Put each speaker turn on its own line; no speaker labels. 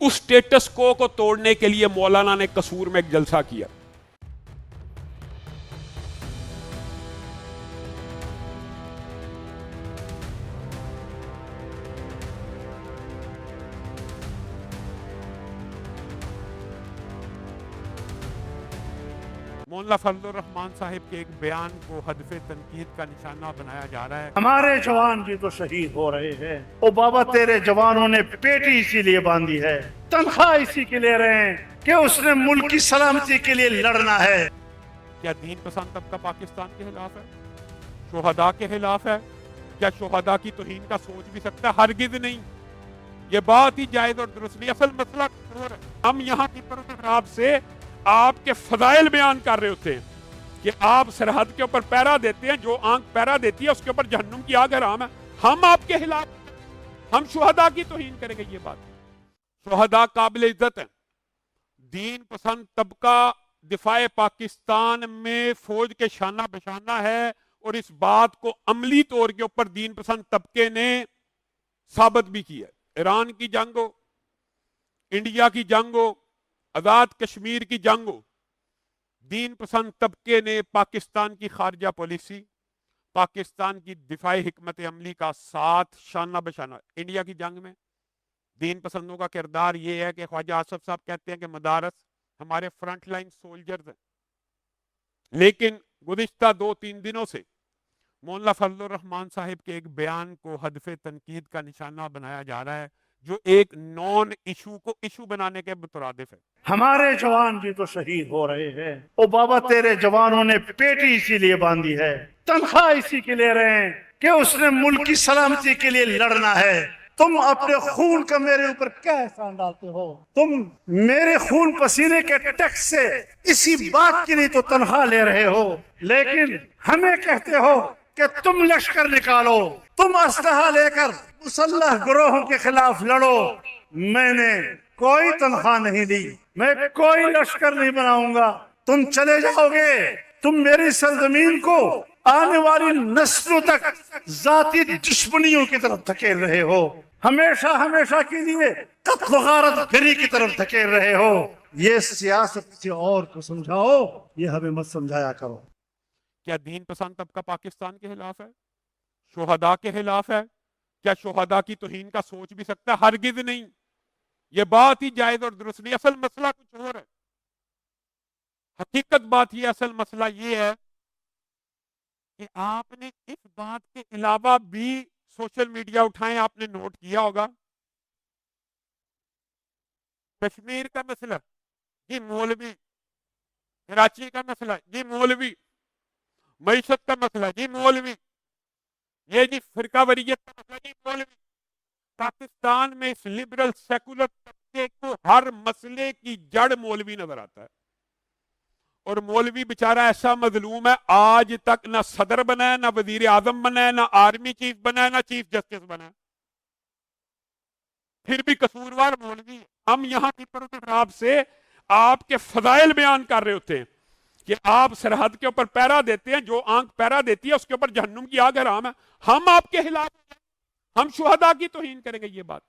اس status کو توڑنے کے لیے مولانا نے قصور میں ایک جلسہ کیا. مولانا فضل الرحمان صاحب کے ایک بیان کو ہدف تنقید کا نشانہ بنایا جا رہا ہے.
ہمارے جوان بھی تو شہید ہو رہے ہیں. او بابا تیرے جوانوں نے پیٹی اسی لیے باندھی ہے, تنخواہ اسی کے لے رہے ہیں کہ اس نے ملک کی سلامتی کے لیے لڑنا ہے.
کیا دین پسند طبقہ پاکستان کے خلاف ہے؟ شہداء کے خلاف ہے؟ کیا شہداء کی توہین کا سوچ بھی سکتا ہے؟ ہرگز نہیں. یہ بات ہی جائز اور درست نہیں. اصل مسئلہ کچھ اور ہے. ہم یہاں کی پروگرام سے آپ کے فضائل بیان کر رہے ہوتے ہیں کہ آپ سرحد کے اوپر پیرا دیتے ہیں, جو آنکھ پیرا دیتی ہے اس کے اوپر جہنم کی آگ حرام ہے. ہم آپ کے خلاف, ہم شہداء کی توہین کریں گے. یہ بات, شہداء قابل عزت ہیں. دین پسند طبقہ دفاع پاکستان میں فوج کے شانہ بشانہ ہے, اور اس بات کو عملی طور کے اوپر دین پسند طبقے نے ثابت بھی کیا. ایران کی جنگ ہو, انڈیا کی جنگ ہو, آزاد کشمیر کی جنگ ہو, دین پسند طبقے نے پاکستان کی خارجہ پالیسی, پاکستان کی دفاعی حکمت عملی کا ساتھ شانہ بشانہ. انڈیا کی جنگ میں دین پسندوں کا کردار یہ ہے کہ خواجہ آصف صاحب کہتے ہیں کہ مدارس ہمارے فرنٹ لائن سولجرز ہیں, لیکن گزشتہ 2-3 دنوں سے مولانا فضل الرحمان صاحب کے ایک بیان کو ہدف تنقید کا نشانہ بنایا جا رہا ہے, جو ایک نون ایشو کو ایشو بنانے کے مترادف ہے.
ہمارے جوان بھی تو شہید ہو رہے ہیں. او بابا تیرے جوانوں نے پیٹی اسی لیے باندھی ہے, تنخواہ اسی کے لے رہے ہیں کہ اس نے ملک کی سلامتی کے لیے لڑنا ہے. تم اپنے خون کا میرے اوپر کیا احسان ڈالتے ہو؟ تم میرے خون پسینے کے ٹیکس سے اسی بات کے لیے تو تنخواہ لے رہے ہو, لیکن ہمیں کہتے ہو کہ تم لشکر نکالو, تم اسلحہ لے کر مسلح گروہوں کے خلاف لڑو. میں نے کوئی تنخواہ نہیں دی, میں کوئی لشکر نہیں بناؤں گا. تم چلے جاؤ گے, تم میری سرزمین کو آنے والی نسلوں تک ذاتی دشمنیوں کی طرف دھکیل رہے ہو, ہمیشہ کے لیے قتل و غارت گری کی طرف دھکیل رہے ہو. یہ سیاست کسی اور کو سمجھاؤ, یہ ہمیں مت سمجھایا کرو.
کیا دین پسند طبقہ پاکستان کے خلاف ہے؟ شہداء کے خلاف ہے؟ کیا شہداء کی توہین کا سوچ بھی سکتا ہے؟ ہرگز نہیں. یہ بات ہی جائز اور درست نہیں. اصل مسئلہ کچھ اور ہے. حقیقت بات یہ, اصل مسئلہ یہ ہے کہ آپ نے اس بات کے علاوہ بھی سوشل میڈیا اٹھائیں, آپ نے نوٹ کیا ہوگا. کشمیر کا مسئلہ جی مولوی, کراچی کا مسئلہ جی مولوی, معیشت کا مسئلہ جی مولوی, یہ جی فرقہ واریت کا مسئلہ جی مولوی. پاکستان میں اس لبرل سیکولر طبقے کو ہر مسئلے کی جڑ مولوی نظر آتا ہے, اور مولوی بیچارہ ایسا مظلوم ہے, آج تک نہ صدر بنا ہے, نہ وزیر اعظم بنا ہے, نہ آرمی چیف بنا ہے, نہ چیف جسٹس بنا ہے, پھر بھی قصوروار مولوی ہے. ہم یہاں کی پروگرام سے آپ کے فضائل بیان کر رہے ہوتے ہیں کہ آپ سرحد کے اوپر پیرا دیتے ہیں, جو آنکھ پیرا دیتی ہے اس کے اوپر جہنم کی آگ حرام ہے. ہم آپ کے خلاف, ہم شہداء کی توہین کریں گے. یہ بات